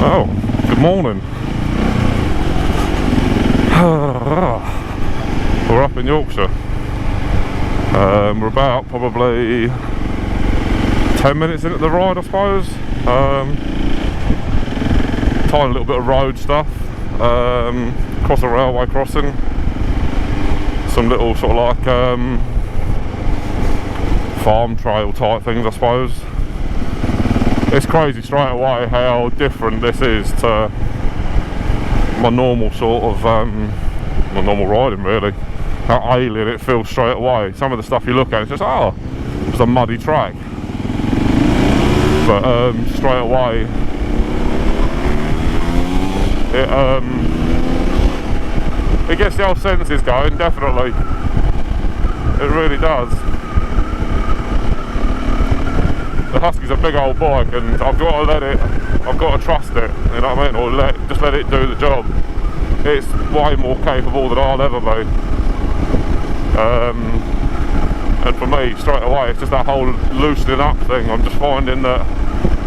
Oh, good morning. We're up in Yorkshire. We're about probably 10 minutes into the ride, I suppose. Tiny little bit of road stuff. Across a railway crossing. Some little sort of like farm trail type things, I suppose. It's crazy straight away how different this is to my normal sort of my normal riding, really. How alien it feels straight away. Some of the stuff you look at, it's just, oh, it's a muddy track. But straight away it gets the old senses going, definitely. It really does. The Husky's a big old bike, and I've got to trust it, you know what I mean, or just let it do the job. It's way more capable than I'll ever be. And for me, straight away, it's just that whole loosening up thing. I'm just finding that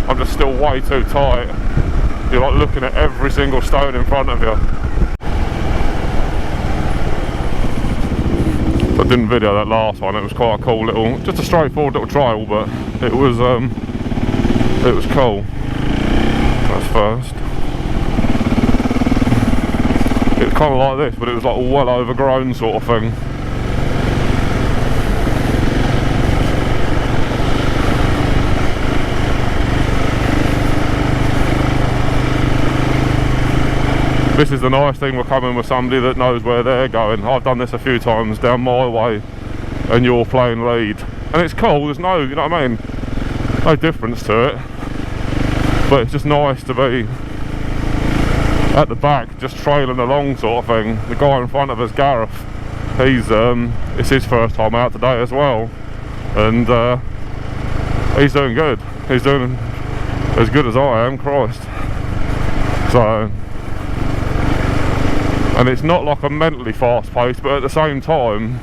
I'm just still way too tight. You're like looking at every single stone in front of you. I didn't video that last one. It was quite a cool little, just a straightforward little trial, but it was cool. That's first. It was kind of like this, but it was like a well overgrown sort of thing. This is the nice thing, we're coming with somebody that knows where they're going. I've done this a few times down my way and you're playing lead. And it's cool, there's no, you know what I mean, no difference to it. But it's just nice to be at the back, just trailing along sort of thing. The guy in front of us, Gareth, it's his first time out today as well. And he's doing good. He's doing as good as I am, Christ. So, and it's not like a mentally fast pace, but at the same time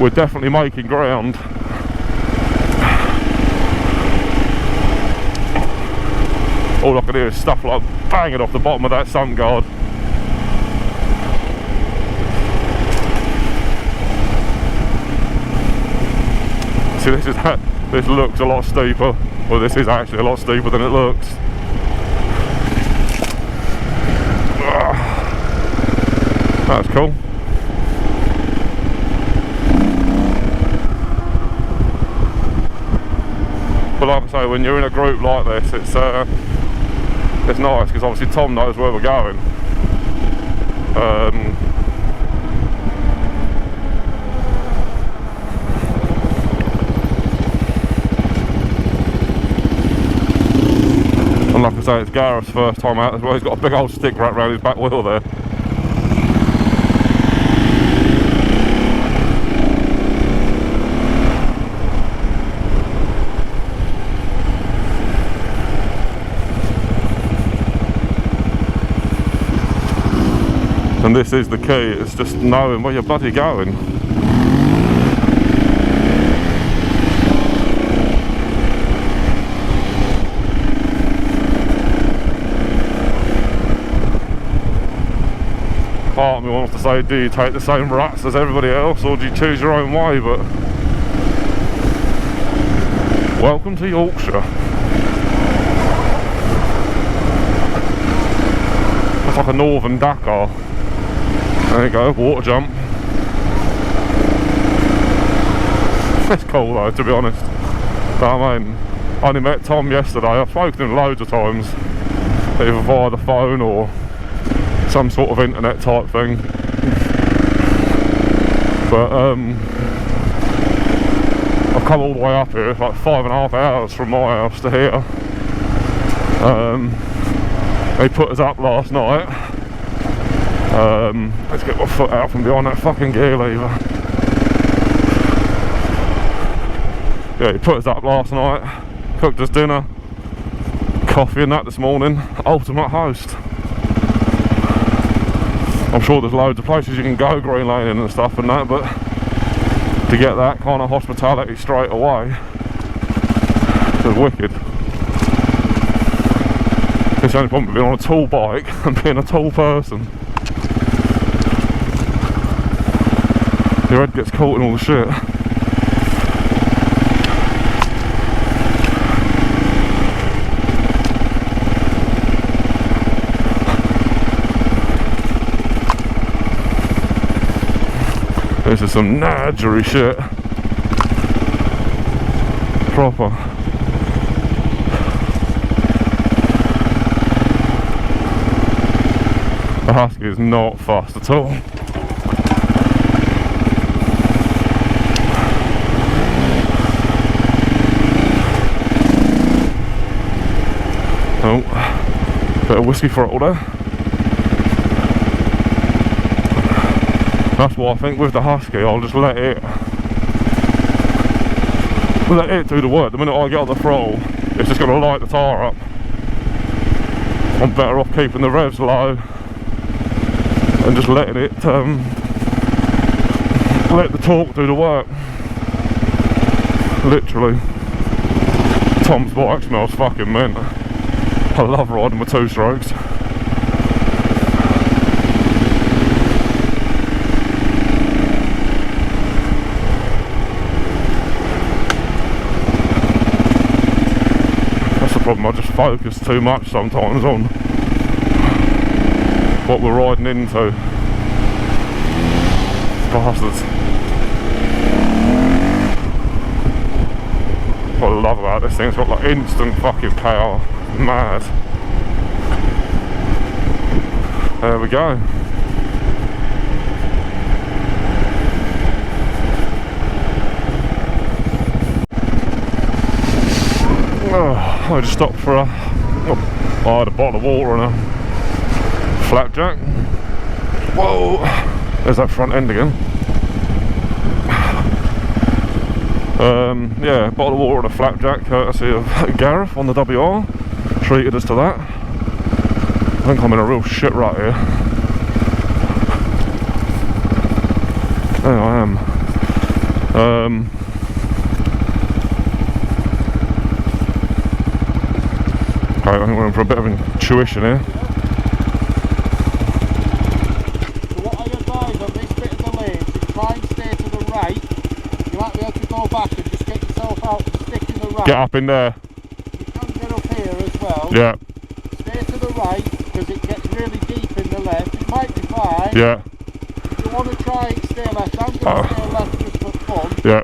we're definitely making ground. All I can hear is stuff like banging off the bottom of that sun guard. See, this looks a lot steeper. Well, this is actually a lot steeper than it looks. That's cool. But like I say, when you're in a group like this, it's nice because obviously Tom knows where we're going. And like I say, it's Gareth's first time out as well. He's got a big old stick wrapped around his back wheel there. And this is the key, it's just knowing where you're bloody going. Part of me wants to say, do you take the same ruts as everybody else, or do you choose your own way? But welcome to Yorkshire. It's like a northern Dakar. There you go, water jump. It's cool though, to be honest. But I mean, I only met Tom yesterday. I've spoken to him loads of times, either via the phone or some sort of internet type thing. But I've come all the way up here. It's like 5.5 hours from my house to here. They put us up last night. Let's get my foot out from behind that fucking gear lever. Yeah, he put us up last night, cooked us dinner, coffee and that this morning. Ultimate host. I'm sure there's loads of places you can go green laning and stuff and that, but to get that kind of hospitality straight away is wicked. It's the only problem with being on a tall bike and being a tall person. Your head gets caught in all the shit. This is some nadgery shit. Proper. The Husky is not fast at all. Oh, bit of whiskey throttle there. That's why I think with the Husky I'll just let it do the work. The minute I get on the throttle, it's just going to light the tyre up. I'm better off keeping the revs low and just letting it let the torque do the work. Literally. Tom's bike smells fucking mint. I love riding with 2 strokes. Problem, I just focus too much sometimes on what we're riding into. Bastards. What I love about this thing, it's got like instant fucking power. Mad. There we go. I just stopped for I had a bottle of water and a flapjack. Whoa, there's that front end again. Yeah, bottle of water and a flapjack courtesy of Gareth on the WR. Treated us to that. I think I'm in a real shit rut here. There I am. Okay, I think we're in for a bit of intuition here. So what I advise on this bit of the lane is try and stay to the right. You might be able to go back and just get yourself out and stick in the right. Get up in there. You can get up here as well. Yeah. Stay to the right because it gets really deep in the left. It might be fine. Yeah. If you want to try it, stay left. I'm going to stay left just for fun. Yeah.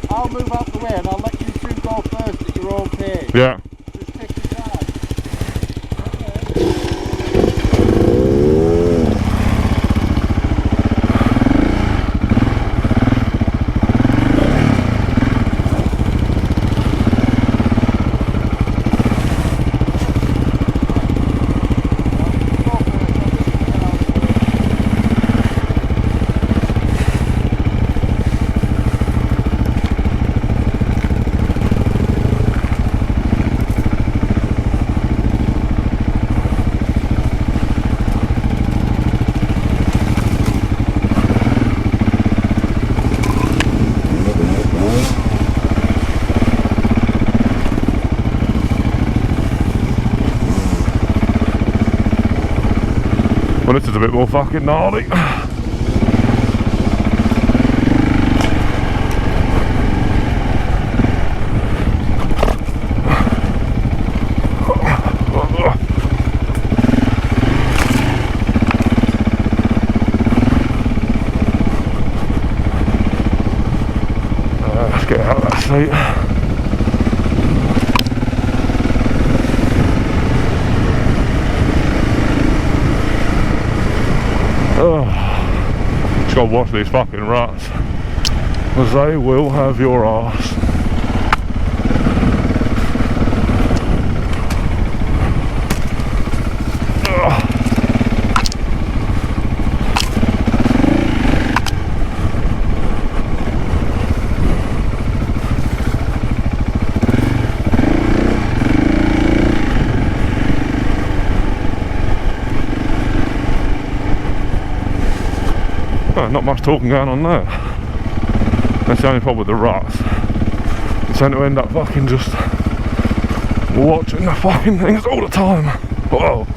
I'll move out the way and I'll let you two go first at your own pace. Yeah. Well, this is a bit more fucking gnarly. Let's get out of that seat. Just gotta watch these fucking ruts, because they will have your arse. Not much talking going on there. That's the only problem with the ruts. They tend to end up fucking just watching the fucking things all the time. Whoa.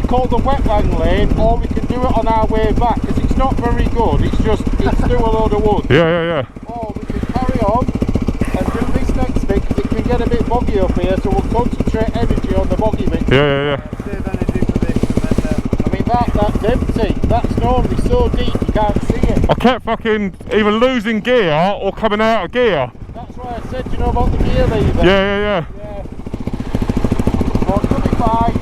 Called the wetland lane, or we can do it on our way back, because it's not very good, it's through a load of wood. Yeah. Or we can carry on and do this next bit, because it can get a bit boggy up here, so we'll concentrate energy on the boggy bit. Yeah. Save energy for this, and then, I mean that's empty, that's normally so deep you can't see it. I kept fucking either losing gear or coming out of gear. That's why I said, you know about the gear lever? Yeah. Well, it could be fine.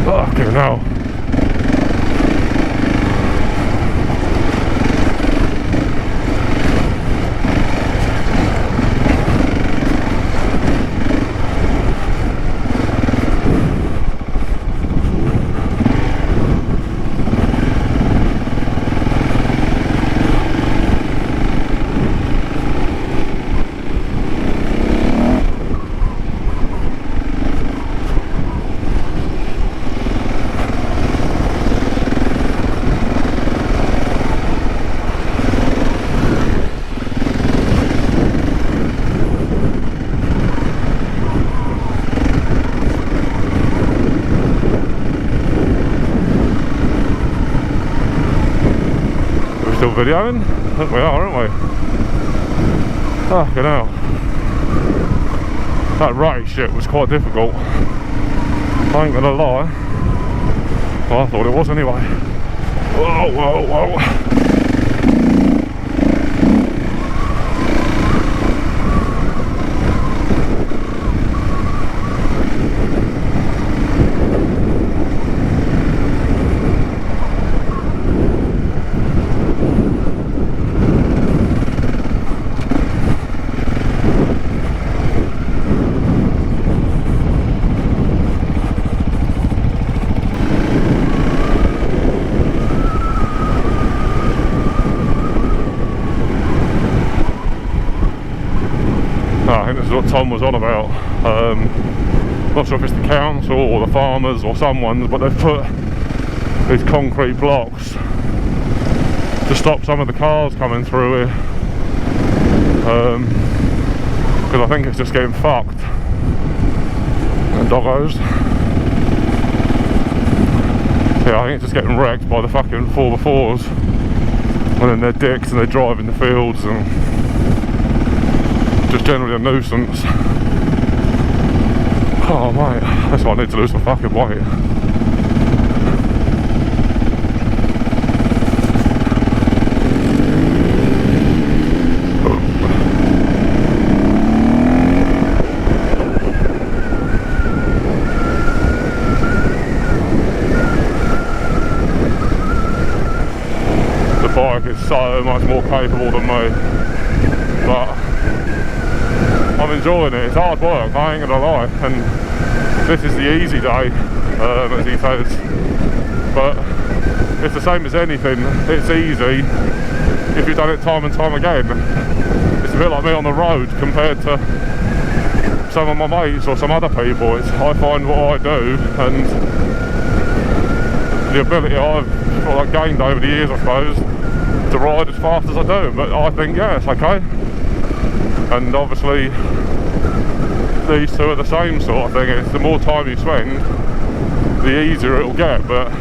Fucking hell. Still videoing? I think we are, aren't we? Fucking hell. That right shit was quite difficult. I ain't gonna lie. Well, I thought it was anyway. Whoa. I think this is what Tom was on about. Not sure if it's the council or the farmers or someone, but they've put these concrete blocks to stop some of the cars coming through here. Because I think it's just getting fucked. And doggos. Yeah, I think it's just getting wrecked by the fucking 4x4s. And then they're dicks and they drive in the fields and just generally a nuisance. Oh mate, that's why I need to lose some fucking weight. The bike is so much more capable than me, but I'm enjoying it. It's hard work, I ain't gonna lie, and this is the easy day, as he says, but it's the same as anything. It's easy if you've done it time and time again. It's a bit like me on the road compared to some of my mates or some other people. I find what I do and the ability I've gained over the years, I suppose, to ride as fast as I do. But I think, yeah, it's okay. And obviously these two are the same sort of thing. It's the more time you spend, the easier it'll get, but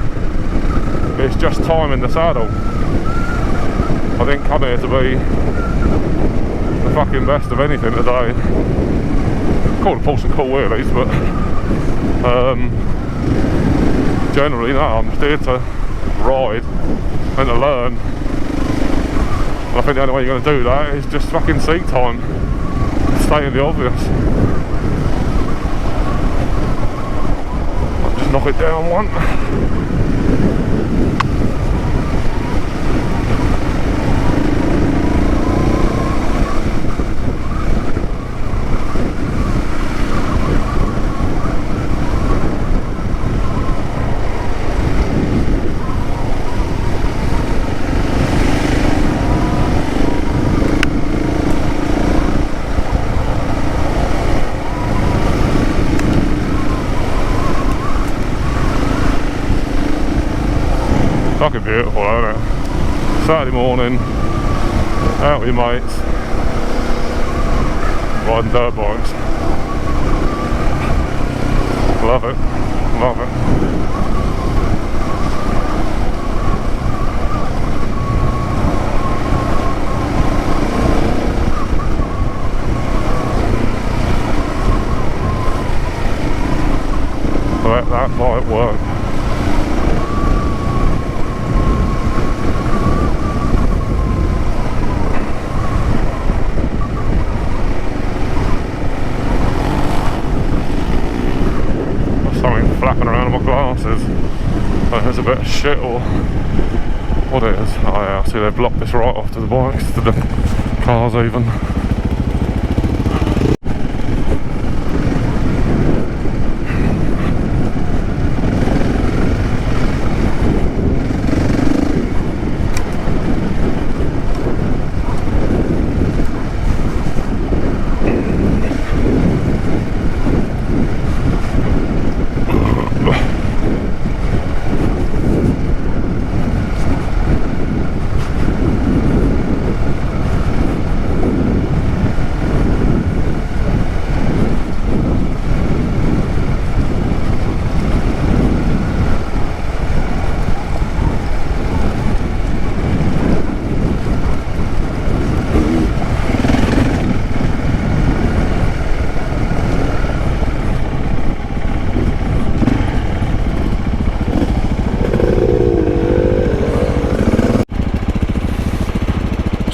it's just time in the saddle. I didn't come here to be the fucking best of anything today. Cool to pull some cool wheelies, but generally no, I'm just here to ride and to learn. And I think the only way you're going to do that is just fucking seat time, stating the obvious. I'll just knock it down one. Fucking beautiful, isn't it? Saturday morning, out with your mates, riding dirt bikes. Love it, love it. Let that bike work. Flapping around in my glasses. Oh, there's a bit of shit or what it is. Oh yeah, I see they've blocked this right off to the bikes, to the cars even.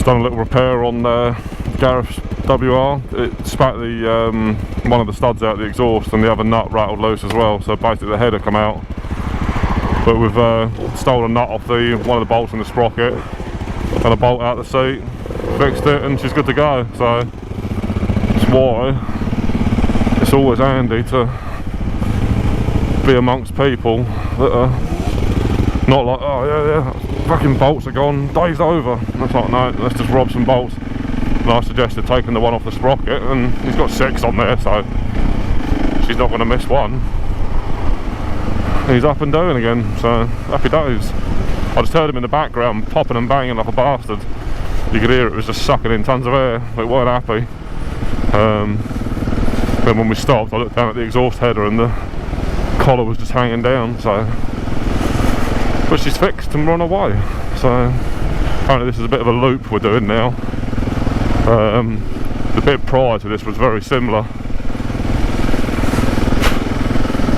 Done a little repair on Gareth's WR. It spat the one of the studs out of the exhaust and the other nut rattled loose as well, so basically the header come out. But we've stolen a nut off one of the bolts in the sprocket and a bolt out of the seat, fixed it, and she's good to go. So that's why it's always handy to be amongst people that are not like, oh yeah, fucking bolts are gone, day's over. And it's like, no, let's just rob some bolts. And I suggested taking the one off the sprocket, and he's got 6 on there, so she's not going to miss one. He's up and doing again, so happy days. I just heard him in the background popping and banging like a bastard. You could hear it was just sucking in tons of air, but it weren't happy. Then when we stopped, I looked down at the exhaust header and the collar was just hanging down, so. But she's fixed and run away. So apparently this is a bit of a loop we're doing now. The bit prior to this was very similar.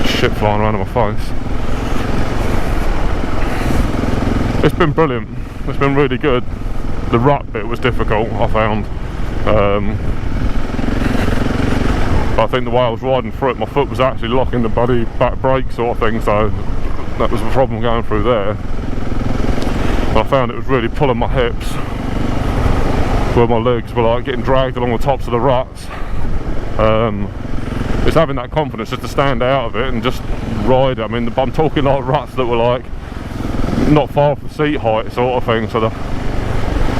Shit flying around in my face. It's been brilliant. It's been really good. The rut bit was difficult, I found. But I think the way I was riding through it, my foot was actually locking the bloody back brake sort of thing, so that was the problem going through there. And I found it was really pulling my hips, where my legs were like getting dragged along the tops of the ruts. It's having that confidence just to stand out of it and just ride it. I mean, I'm talking like ruts that were like not far off the seat height sort of thing, so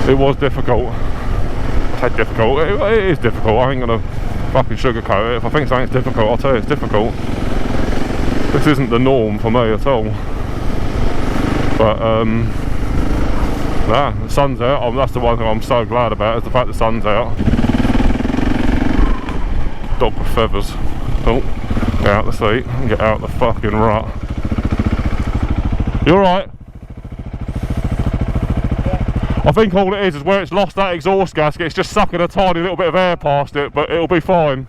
it was difficult. I said difficult, it is difficult. I ain't gonna fucking sugarcoat it. If I think something's difficult, I'll tell you it's difficult. This isn't the norm for me at all. But nah, the sun's out. That's the one thing I'm so glad about, is the fact the sun's out. Dog with feathers. Oh, get out the seat and get out the fucking rut. You alright? Yeah. I think all it is where it's lost that exhaust gasket, it's just sucking a tiny little bit of air past it, but it'll be fine.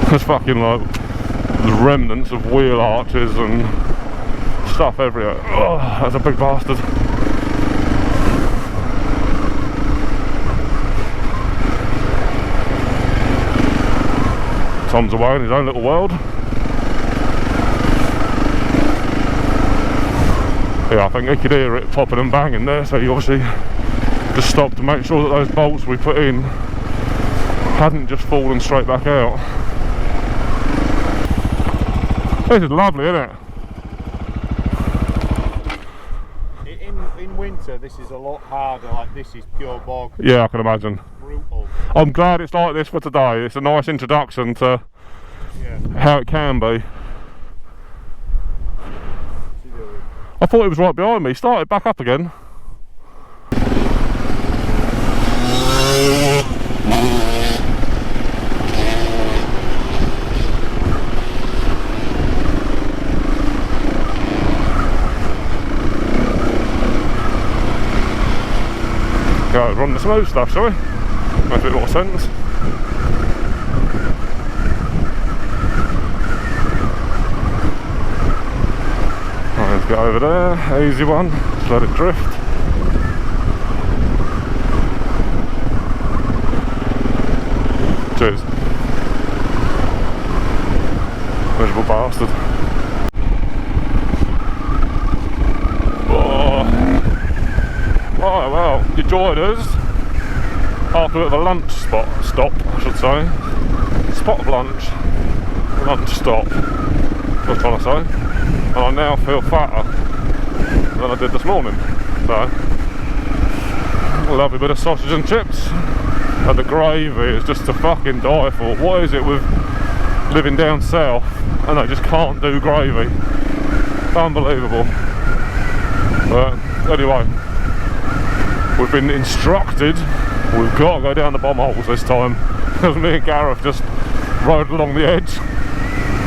There's fucking like the remnants of wheel arches and stuff everywhere. Oh, that's a big bastard. Tom's away in his own little world. Yeah, I think he could hear it popping and banging there, so he obviously just stopped to make sure that those bolts we put in hadn't just fallen straight back out. This is lovely, isn't it? In winter, this is a lot harder. Like, this is pure bog. Yeah, I can imagine. Brutal. I'm glad it's like this for today. It's a nice introduction to how it can be. I thought it was right behind me. He started back up again. Go run the smooth stuff, shall we? Makes a bit more sense. Right, let's get over there. Easy one. Just let it drift. Cheers. Miserable bastard. Oh well, you joined us after a bit of a lunch stop, I should say. Spot of lunch stop, I was trying to say. And I now feel fatter than I did this morning. So, a lovely bit of sausage and chips. And the gravy is just to fucking die for. What is it with living down south and they just can't do gravy? Unbelievable. But anyway, we've been instructed we've got to go down the bomb holes this time, because me and Gareth just rode along the edge,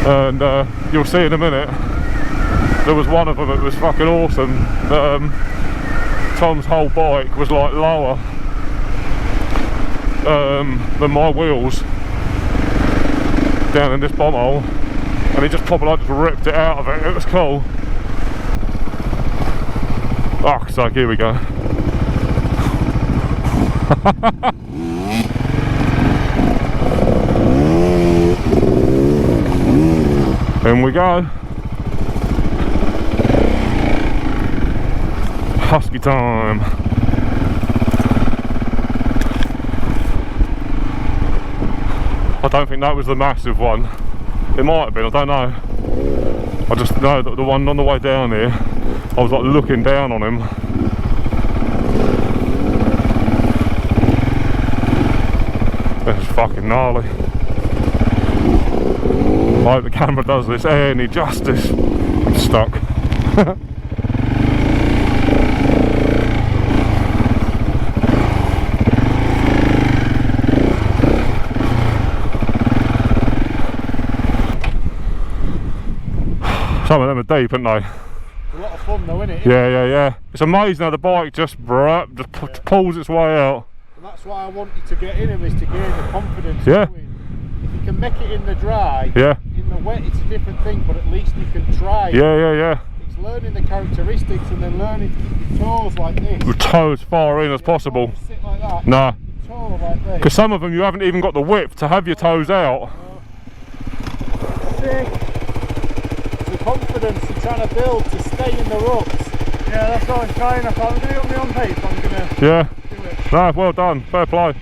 and you'll see in a minute, there was one of them that was fucking awesome. Tom's whole bike was like lower than my wheels down in this bomb hole, and he just properly like just ripped it out of it. It was cool. Fuck's sake, here we go. In we go. Husky time. I don't think that was the massive one. It might have been, I don't know. I just know that the one on the way down here, I was like looking down on him. This is fucking gnarly. I hope the camera does this any justice. I'm stuck. Some of them are deep, aren't they? It's a lot of fun though, isn't it? Yeah. It's amazing how the bike just pulls its way out. And that's why I want you to get in them, is to gain the confidence. Yeah. If you can make it in the dry, yeah. In the wet it's a different thing, but at least you can try. Yeah. It's learning the characteristics and then learning to keep your toes like this. With toes far in as possible. Don't sit like that. Nah. Toe like this. Because some of them you haven't even got the width to have your toes out. Sick. The confidence you're trying to build to stay in the ruts. Yeah, that's what I was trying. I thought I'm going to get my own pace. I'm going to yeah. do it. No, well done. Fair play.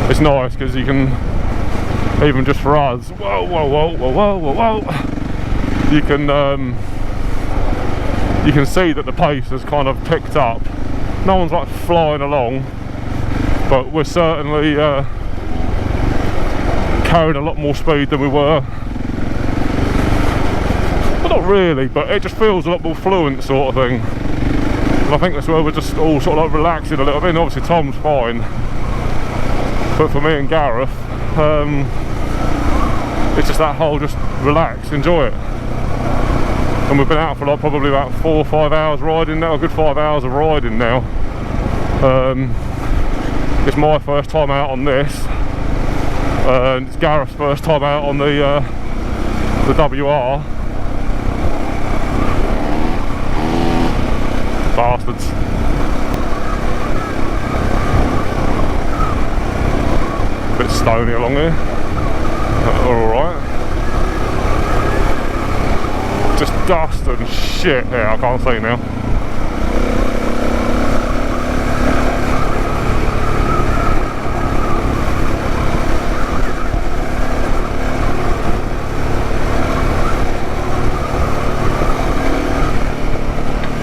it's nice because you can, even just for us, whoa, whoa, whoa, whoa, whoa, whoa, whoa, you can see that the pace has kind of picked up. No one's like flying along, but we're certainly carrying a lot more speed than we were. Well, not really, but it just feels a lot more fluent, sort of thing. And I think that's where we're just all sort of like relaxing a little bit. And obviously Tom's fine, but for me and Gareth, it's just that whole just relax, enjoy it. And we've been out for like probably about 4 or 5 hours riding now, a good 5 hours of riding now. It's my first time out on this, and it's Gareth's first time out on the WR. Bastards. Bit stony along here. Alright. Just dust and shit. Yeah, I can't see now.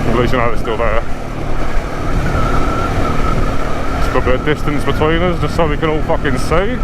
At least you know it's still there. Just got a bit of distance between us just so we can all fucking see.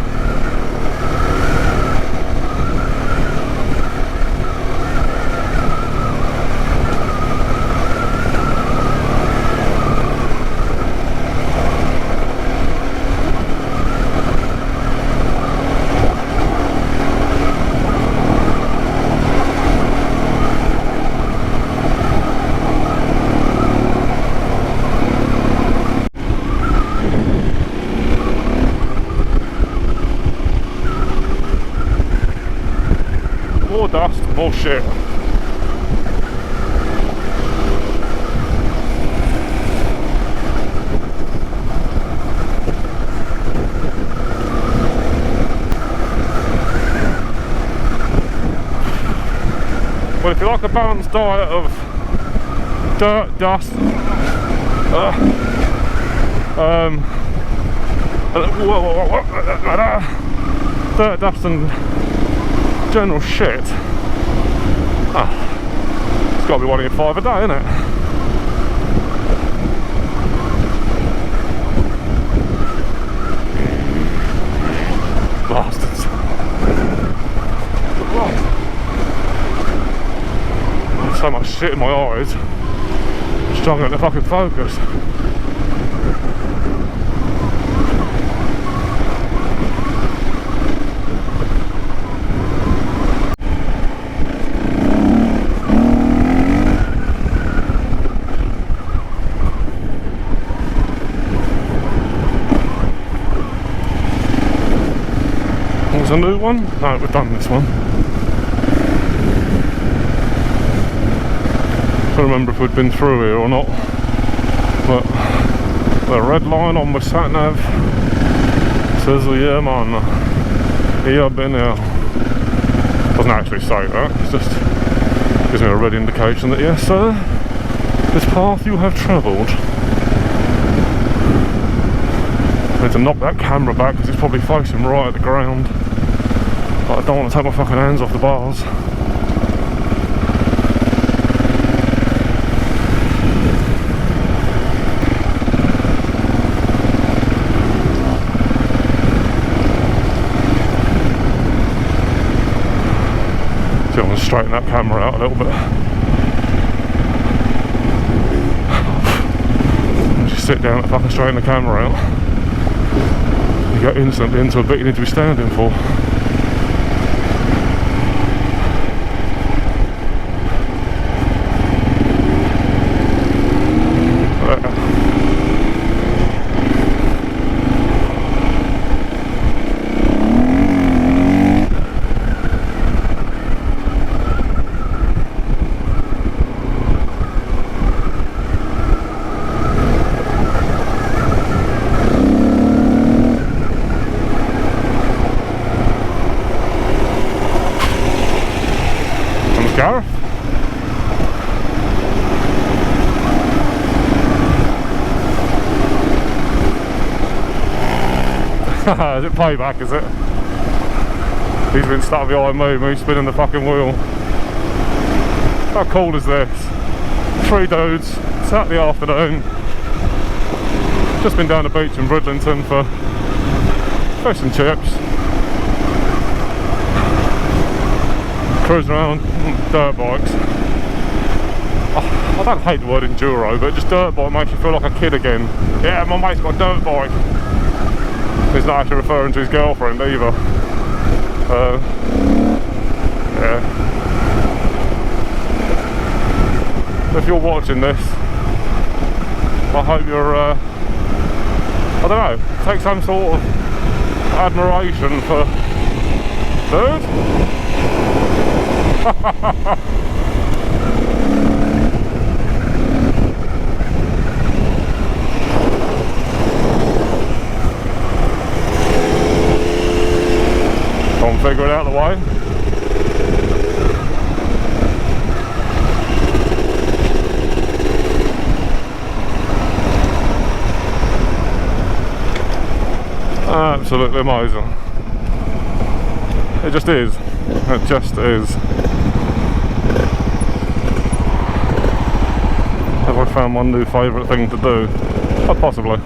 More dust, more shit. Well, if you like a balanced diet of dirt, dust, dirt, dust and general shit, it's got to be 1 in 5 a day, isn't it? Bastards. There's so much shit in my eyes, I'm struggling to fucking focus. A new one? No, we've done this one. I can't remember if we'd been through here or not, but the red line on my sat nav says, oh, yeah man, here I've been here. Doesn't actually say that, it just gives me a red indication that yes sir, this path you have travelled. I need to knock that camera back because it's probably facing right at the ground. But I don't want to take my fucking hands off the bars. So I'm going to straighten that camera out a little bit. Just sit down and fucking straighten the camera out. You get instantly into a bit you need to be standing for. Gareth? Is it payback, is it? He's been stuck behind me spinning the fucking wheel. How cool is this? 3 dudes, Saturday afternoon. Just been down the beach in Bridlington for fish and chips. Cruising around dirt bikes. I don't hate the word enduro, but just dirt bike makes you feel like a kid again. Yeah, my mate's got a dirt bike. He's not actually referring to his girlfriend either. Yeah. If you're watching this, I hope you're, I don't know, take some sort of admiration for, dude. Can't figure it out of the way. Absolutely amazing. It just is. It just is. Have I found one new favourite thing to do? Oh, possibly.